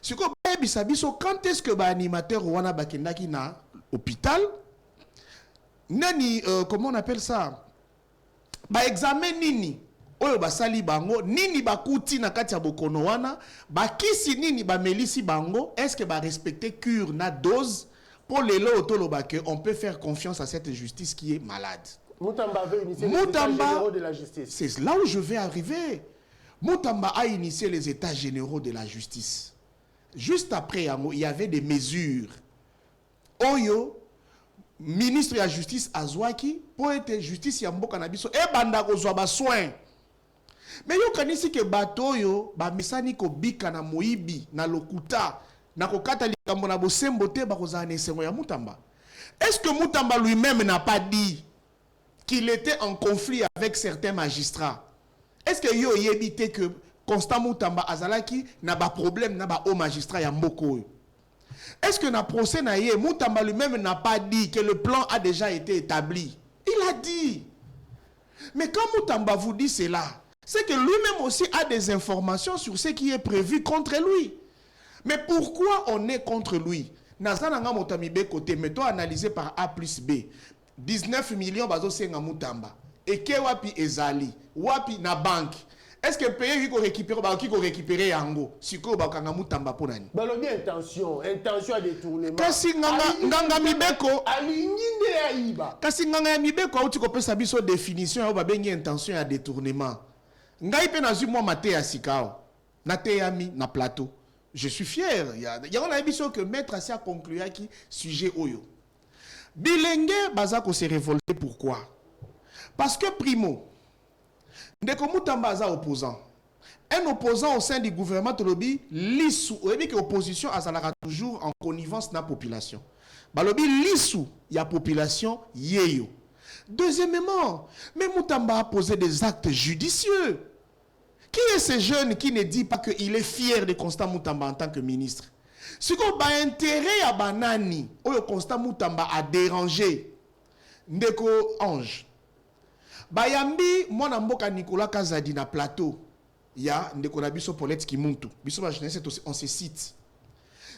Ce que bisabiso quand est-ce que ba animateur wana bakendaki na hôpital nani comment on appelle ça ba examen nini oyo basali bango nini bakuti na kati ya bokono wana bakisi nini ba melisi bango est-ce que ba respecter cure na dose pour les loto lobake on peut faire confiance à cette justice qui est malade. Moutamba avait initié les états généraux de la justice. C'est là où je vais arriver. Moutamba a initié les états généraux de la justice. Juste après, il y avait des mesures. Oyo, ministre de la justice Azwaki, pour être justice Yamboka Nabiso, et banda kozwa soin. Mais yo kanisi ke bato yo, ba mesani ko bika na moibi, na lokuta, na kokata likambo na bosembo te ba kozana esengo ya Moutamba. Est-ce que Moutamba lui-même n'a pas dit qu'il était en conflit avec certains magistrats? Est-ce que yo yebite que Constant Moutamba Azalaki n'a pas problème n'a pas au magistrat ya mboko? Est-ce que na procès na ye Moutamba lui-même n'a pas dit que le plan a déjà été établi? Il a dit. Mais quand Moutamba vous dit cela, c'est que lui-même aussi a des informations sur ce qui est prévu contre lui. Mais pourquoi on est contre lui? Nazananga Motamibe côté, mettons analysé par A plus B. 19 millions bazo senga Moutamba. Et que wapi ezali, wapi na banque. Est-ce que le pays qui récupérer yango siko ba kanga Moutamba ponani? Balobi intention à détournement. Kasi nganga mibeko alinginde aiba. Kasi nganga mibeko auti ko pesa biso définition ya ba bengi intention à détournement. Ngai pe na zu moi maté ya sikao. Na teyami na plateau. Je suis fier. Il y a un émission que maître Assia conclua qui sujet oyo. Bilenge Bazako s'est révolté, pourquoi? Parce que primo, Ndeko Mutamba aza opposant. Un opposant au sein du gouvernement Tolobi, l'issou, ou que l'opposition azalaka toujours en connivence na population. Balobi l'issou, y a population yeyo. Deuxièmement, mais Mutamba a posé des actes judicieux. Qui est ce jeune qui ne dit pas qu'il est fier de Constant Mutamba en tant que ministre? Ce qu'on a intérêt à Banani, où le Constant Mutamba a dérangé Ndeko Ange. Bayambi, mon amboka Nicolas Kazadi na plateau. Il y a Ndeko Nabiso Paulette qui monte. Biso ba jeunesse on se cite.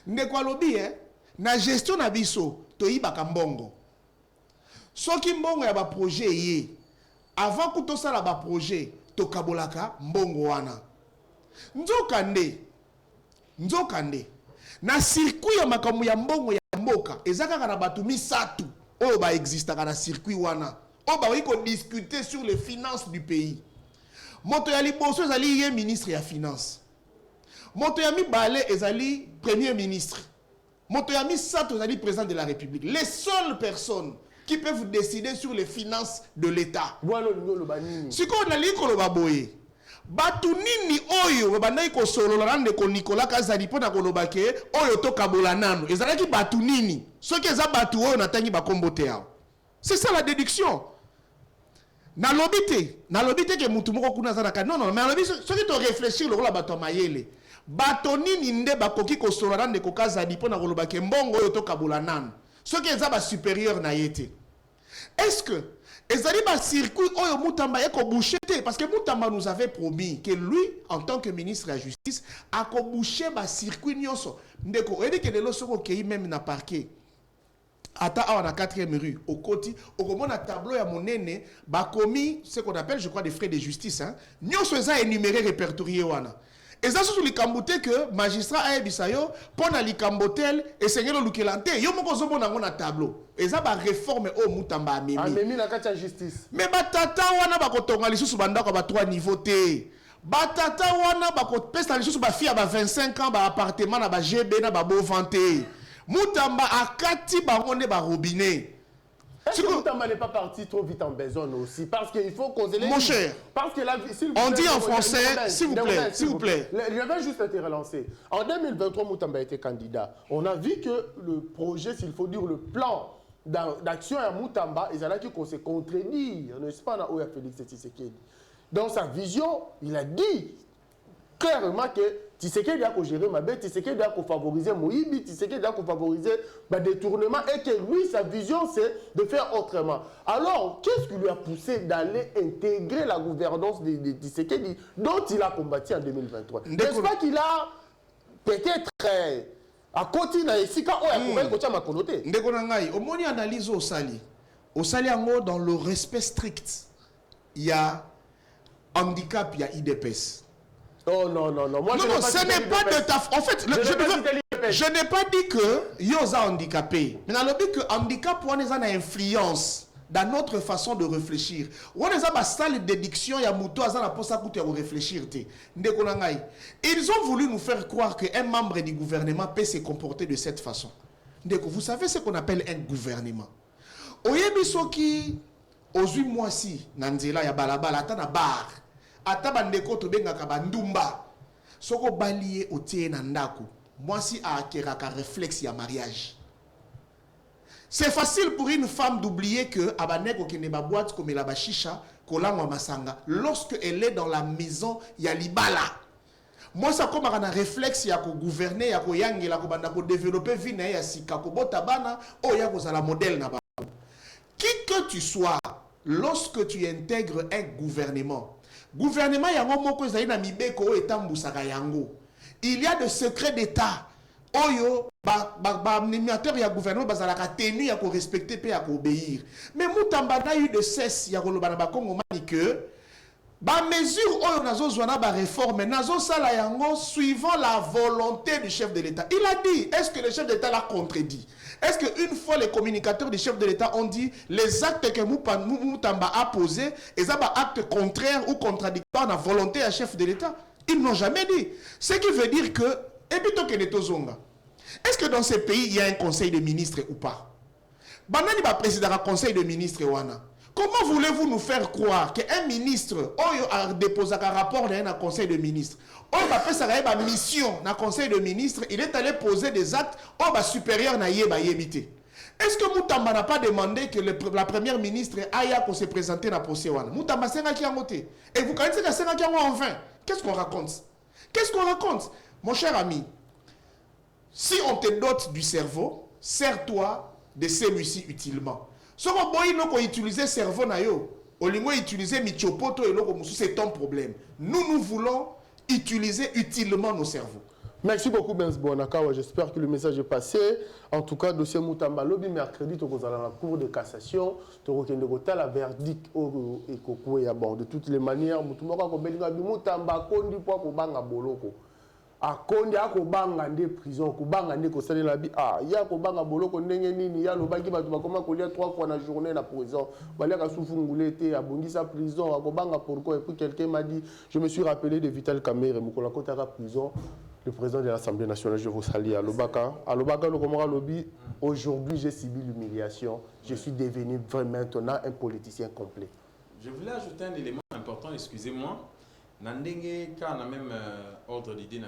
Ndeko alobi na gestion na biso to yibaka mbongo. Soki mbongo ya ba projet ye. Avant que to sala ba projet to kabolaka mbongo wana. Nzokande. Na circuit ya makamu ya mbongo ya mboka ezaka kana batu misatu oyo ba existaka na circuit wana. On va discuter sur les finances du pays. Motoyali Bosso ezali ye ministre ya finance. Motoyami Bale ezali premier ministre. Motoyami Sato ezali président de la République. Les seules personnes qui peuvent décider sur les finances de l'État. Si on a dit qu'on va boyer, batu nini oyo babandai ko solola na ndeko Nicolas Kazadi pona kolobake oyo to kabola nano. Ezalaki batu nini? Soki eza batu oyo natangi ba kombote yao. C'est ça la déduction. Na lobite ke mutu moko kuna zana ka non mais alobi soki to réfléchir le rôle bato mayele bato nini nde bakoki ko solola ndeko Kazadi pona kolobake mbongo oyo to kabola nano. Soki eza ba supérieur na yete. Est-ce que ezali ba circuit oyo Mutamba eko boucher parce que Mutamba nous avait promis que lui en tant que ministre de la justice a ko boucher ba circuit nyonso ndeko edi ke lelo soko kei même na parquet. Ata à la 4e rue, au côté, au moment un tableau à monene, bah commis ce qu'on appelle, je crois, des frais de justice. Nous sommes énumérés, répertoriés wana. Et ça sur les cambotés que magistrat a bisayo, pona li cambotel et seigneur le lukelante. Yo moko zomo na ngona tableau. Et ça ba réforme au Mutamba amemi. Amemi na kati justice. Mais batata wana ba kotonga li susu banda ko ba 3 niveaux té. Batata wana ba ko pesa li susu ba fia ba 25 ans ba appartement na ba GB na ba beau vanté. Mutamba a kati baronde ba robinet. Est-ce que Mutamba n'est pas parti trop vite en besogne aussi? Parce qu'il faut causer les... Mon cher, parce que là, on dit en français, s'il vous plaît. Je vais juste te relancer. En 2023, Mutamba était candidat. On a vu que le projet, s'il faut dire le plan d'action à Mutamba, il y a qu'on se contredit. N'est-ce pas, là où il y a Félix Tshisekedi. Dans sa vision, il a dit clairement que Tshisekedi a géré ma bête, Tshisekedi a favoriser Moïbi, Tshisekedi a favoriser le détournement et que lui, sa vision, c'est de faire autrement. Alors, qu'est-ce qui lui a poussé d'aller intégrer la gouvernance de Tshisekedi dont il a combattu en 2023? N'est-ce pas qu'il a peut-être à côté de Sika ou à Koumel Kocha Makonote? Ndeko Nangai, au moins analyse au Sali. Au Sali, dans le respect strict, il y a handicap, il y a IDPS. Oh non. Moi, non, ce n'est pas de ta... En fait, je n'ai pas dit que Yosa handicapé. Mais dans le but que handicap, on a une influence dans notre façon de réfléchir. On a une salle de déduction, il y a mouton, il y a pour ça que tu réfléchir. Ils ont voulu nous faire croire qu'un membre du gouvernement peut se comporter de cette façon. Vous savez ce qu'on appelle un gouvernement. Oyebisoki, aux 8 mois-ci, Nanzela, il y a balabala, il y a bar. Ata bandeko to bengaka bandumba soko balié otie na ndako mwasi a akeraka réflexe ya mariage. C'est facile pour une femme d'oublier que abaneko kene ba boîte comme la bachicha kolangwa masanga lorsque elle est dans la maison ya libala. Moi ça comme un réflexe ya ko gouverner ya ko yangela ko banda ko développer vie na ya sika ko bota bana o ya ko za modèle na ba. Qui que tu sois lorsque tu intègres un gouvernement yango moko ezali na mibeko etambusaka yango. Il y a des secrets d'État. Oyo animateur ya gouvernement bazalaka tenu ya ko respecter pe ya ko obéir. Mais Mutamba na eu de cesse ya koloba na ba Kongomani que ba mesure oyo nazo zwana ba réforme nazo sala yango suivant la volonté du chef de l'État. Il a dit, est-ce que le chef d'État l'a contredit? Est-ce qu'une fois les communicateurs du chef de l'État ont dit les actes que Mutamba a posés, ils ont des actes contraires ou contradictoires à la volonté du chef de l'État? Ils n'ont jamais dit. Ce qui veut dire que, est-ce que dans ces pays, il y a un conseil de ministres ou pas? Banani ba président du conseil de ministres wana. Comment voulez-vous nous faire croire qu'un ministre a déposé un rapport dans un conseil de ministres, une mission dans un conseil de ministres, il est allé poser des actes au supérieur na yeba yebité. Est-ce que Moutamba n'a pas demandé que la première ministre Aya se présenter dans le procès wana? Moutamba c'est un qui a voté. Et vous connaissez que c'est un qui a enfin. Qu'est-ce qu'on raconte? Qu'est-ce qu'on raconte? Mon cher ami, si on te dote du cerveau, sers-toi de celui-ci utilement. Si on peut utiliser le cerveau, on peut utiliser Michopoto et c'est ton problème. Nous voulons utiliser utilement nos cerveaux. Merci beaucoup, Benz Bonakawa. J'espère que le message est passé. En tout cas, dossier Moutamba Lobby, mercredi, tu vas dans la cour de cassation. Tu vas la verdict et de toutes les manières. Moutamba Kondi pour Banga Boloko. A Kondi a Kobanga de prison, Kobanga de Kosane la bi. Ah, il y a Kobanga Boloko Nengeni, il y a le Bagi Batuma, comment qu'on y a 3 fois dans la journée dans la prison. Balia Kassoufungulete, à Bongisa prison, à Kobanga pourquoi. Et puis quelqu'un m'a dit, je me suis rappelé de Vital Kamere, Moukola Kotara prison. Le président de l'Assemblée nationale, je vous salue à Lobaka. À Lobaka, le Komora Lobby, aujourd'hui, j'ai subi l'humiliation. Je suis devenu maintenant un politicien complet. Je voulais ajouter un élément important, excusez-moi. Nandenge, quand on a même ordre d'idée,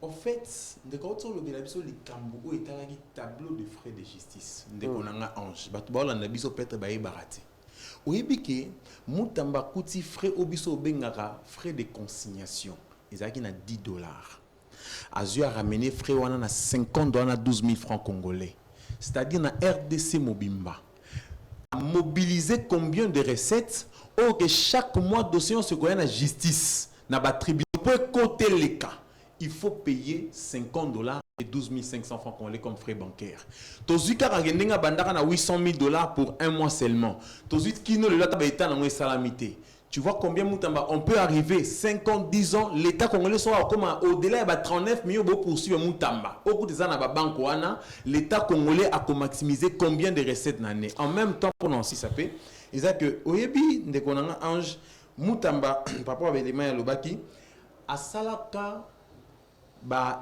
en fait, de quand on a les Kambogo et un tableau de frais de justice, de qu'on a ange, on a biso peut-être baraté. Au Ébike, Moutamba Kouti frais obiso bengara frais de consignation. Ils ont $10. Azur a ramené frais à 50 $, 12 000 francs congolais. C'est-à-dire dans RDC Mobimba. A mobilisé combien de recettes ou que chaque mois dossier se connaît la justice. Dans la tribunal pour côté les cas. Il faut payer 50 $ et 12 500 francs congolais comme frais bancaires. Tozuka ragendenga bandara na 800 000 $ pour un mois seulement. Tozuka kino le lata baita na salamité. Tu vois combien Moutamba, on peut arriver 5 ans, 10 ans, l'État congolais soit comme au-delà, il y a 39 millions pour poursuivre Moutamba. Au bout des années, l'État congolais a maximisé combien de recettes dans l'année. En même temps, pour Nancy, ça fait, ils disent que, au début, dès qu'on a un ange, Moutamba, par rapport avec les mains à l'Obaki, à Salaka,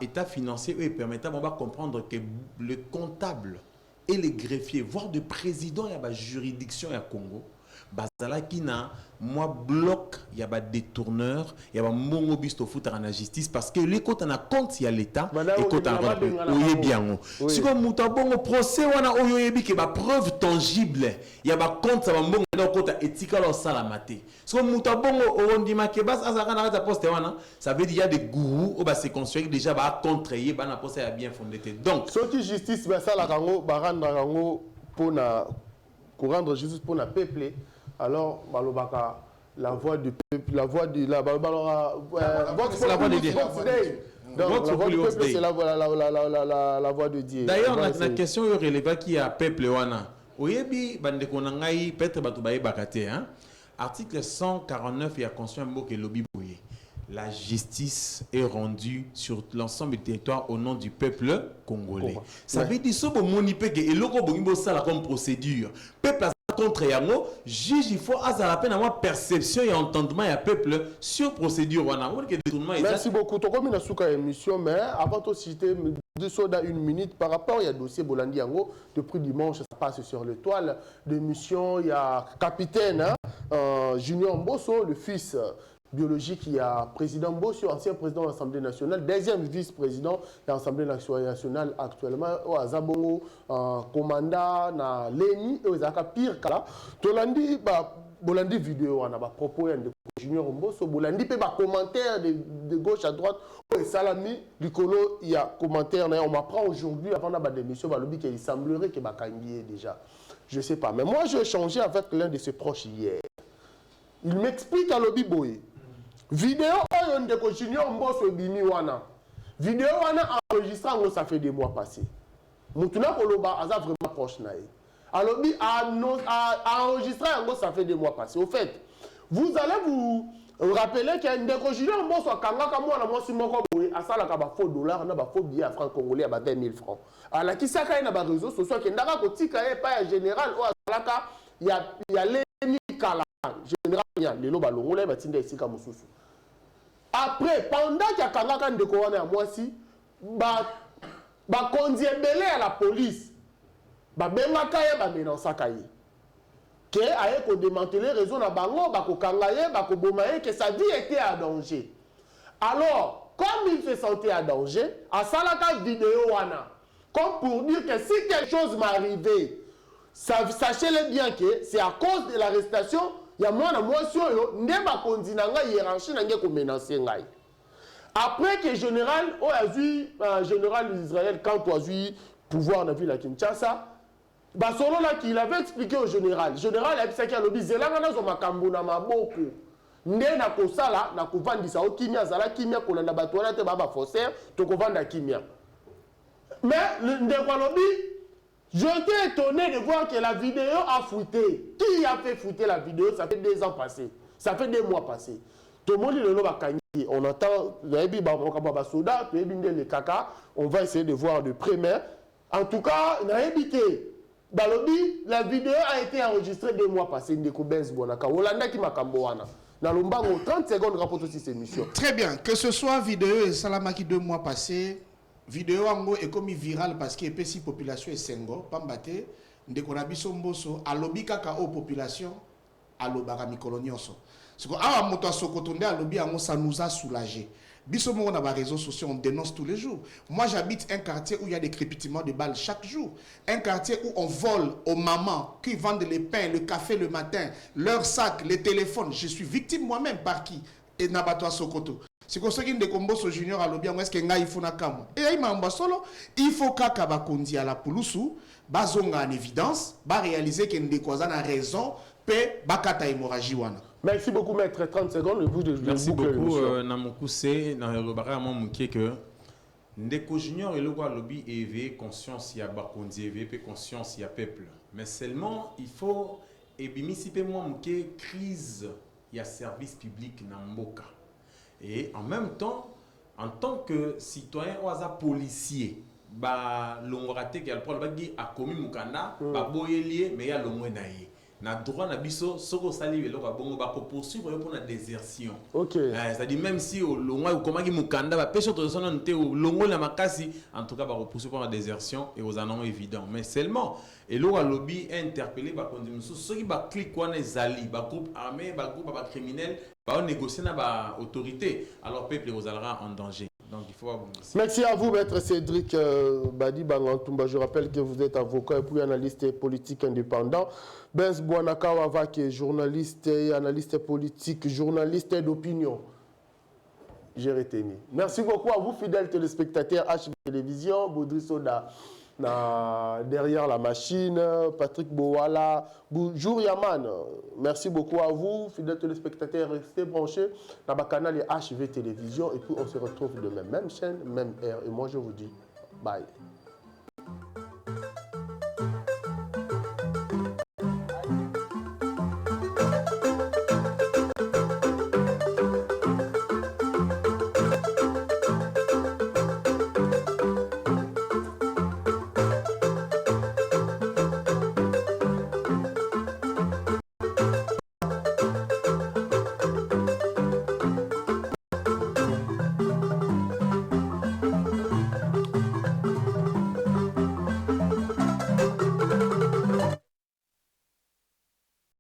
État financier, eux, permettent de comprendre que le comptable et les greffiers, voire le président, il y a une juridiction à Congo. Bazala qui na moi bloc il y a des détourneurs il y a des mongobistes au foot à la justice parce que les côtés na compte il y a l'état et côté oye bien si comme mutabongo procès wana oyebi que ba preuve tangible il y a ba compte ça ba mbongo na côté ethical au salamate si comme mutabongo ondima ke bas azaka na poste wana ça veut dire il y a des gourous au ba se construire déjà ba contrer ba na poste ya bien fondé donc sorti justice ba sala kango ba rendre kango pour na rendre justice pour na peuple. Alors, Balobaka, la voix du peuple, la voix du... La voix de Dieu. Donc, la voix du peuple, c'est la voix de Dieu. D'ailleurs, la question est relevée qui a peuple wana. Oyebi, bande konangai, peut-être batubaye bakate, hein. Article 149, il y a conscient mot que lobby bouillé. La justice est rendue sur l'ensemble du territoire au nom du peuple congolais. Ça veut dire que monipé que eloko bongibo sala comme procédure. Peuple contre Yango, juge, il faut à la peine avoir perception et entendement et peuple sur procédure. Merci beaucoup. Tu as comme une émission, mais avant de citer deux soldats une minute par rapport au dossier Bolandi Yango, depuis dimanche, ça passe sur l'étoile d'émission. Il y a capitaine Junior Mbosso, le fils biologique, il y a président Mbosso, ancien président de l'Assemblée nationale, deuxième vice-président de l'Assemblée nationale actuellement, au Azabongo, commandant, na Leni, et aux Aka pire kala. Tolandi, Bolandi vidéo, on a propos de Junior Mbosso, Bolandi, peut commentaire de gauche à droite, et Salami, Licolo, il y a commentaire, on m'apprend aujourd'hui, avant la démission, qu'il semblerait que Bakangié déjà. Je ne sais pas, mais moi j'ai échangé avec l'un de ses proches hier. Il m'explique à Lobby Boy. Vidéo de Junior Mbosso bimi wana. Vidéo wana enregistré ça fait des mois passés. Moutuna Koloba aza vraiment proche naï. Alors a enregistré ça fait des mois passés. Au fait, vous allez vous rappeler qu'il y a un Junior Mbosso kangaka mwana mwasi moko boye asala ka ba faux dollars na ba faux billets à francs congolais à 20 000 francs. Alors qui ça ka na ba réseaux sociaux que ndaka ko tika e pa général o asalaka il y a Leni Kala général ya lelo ba longola ba tinda esika mususu. Après, pendant qu'il y a Kangaka Ndeko wana ya mwasi, ba kondi ebele à la police. babengaka ye bamenansaka ye ke aye kodémanteler réseau na bango bakokanga ye bakoboma ye que sa vie était à danger. Alors comme il se sentait à danger asalaka vidéo wana comme pour dire que si quelque chose m'arrivait, sachez-le bien que c'est à cause de l'arrestation ya mwana mwasi oyo nde bakonzi na ngai hiérarchie na ngai komenacer ngai. Après que général général d'Israël quand tu as eu pouvoir dans la ville de Kinshasa, basolo là qu'il avait expliqué au général a dit que lobi zelanga nazo makambo na maboko nde na kosala na kovandisa o kimia zala kimia kolanda bato wana te baba faussaire to kovanda kimia. Mais ndeko lobi, j'étais étonné de voir que la vidéo a fuité. Qui a fait fuiter la vidéo? Ça fait 2 ans passés. Ça fait 2 mois passés. Tout le monde on entend les caca. On va essayer de voir de près. Mais en tout cas, on a évité. La vidéo a été enregistrée 2 mois passés. Ndeko Benz Bonaka. Olanda ki makambo wana. Na lombango 30 secondes rapporte aussi cette émission. Très bien. Que ce soit vidéo et Salamaki 2 mois passés. Vidéo ango est comme viral parce que la population est sengo pambate ndeko na biso mboso alobi kaka o population alobaka mikolo nyonso siko awa moto asokotonde alobi ango ça nous a soulagé biso mo na ba réseaux sociaux on dénonce tous les jours. Moi j'habite un quartier où il y a des crépitements de balles chaque jour, un quartier où on vole aux mamans qui vendent les pains, le café le matin, leurs sacs, les téléphones. Je suis victime moi-même par qui et nabato sokoto. C'est comme ça qu'il y a des combos junior à l'objet, est-ce qu'il y a un fonakam? Et il faut qu'à Bakondi à la Poulousou, bazonga en évidence, ba réaliser qu'il y a des causes à raison, pe bakata hémorragie wana. Merci beaucoup, maître. 30 secondes, le bout de merci beaucoup, Namoukoussé, dans le Robara Mouké que Ndeko Junior et le roi lobby éveillé conscience, il y a Bakondi éveillé conscience, il y a peuple. Mais seulement, il faut, et bimisipe moi mouké crise, il y a service public Namboka. Et en même temps, en tant que citoyen ou à policier, l'ongorate qui a le problème a commis Mukanda, boyelier, mais il y a l'ongwenaye. Na droit na biso soko sali velo ka bongo ba ko poursuivre pour la désertion. OK. C'est-à-dire même si au longwa ou comment qui Mukanda ba pêche autre son nté au longo la makasi en tout cas ba poursuivre pour la désertion et aux annonces évident. Mais seulement et l'eau à lobby interpellé ba condition ceux qui ba clique quoi les alliés ba groupe armé ba groupe ba criminel ba négocier na ba autorité alors peuple aux allera en danger. Donc il faut avoir merci à vous, maître Cédric Badi Bangantumba. Je rappelle que vous êtes avocat et puis analyste politique indépendant. Benz Bouanakawa, qui est journaliste et analyste politique, journaliste d'opinion. J'ai retenu. Merci beaucoup à vous, fidèles téléspectateurs HB Télévision, Baudry Soda derrière la machine, Patrick Bowala, Boujou Yaman. Merci beaucoup à vous, fidèles téléspectateurs. Restez branchés dans le canal HV Télévision et puis on se retrouve demain. Même chaîne, même heure. Et moi je vous dis bye.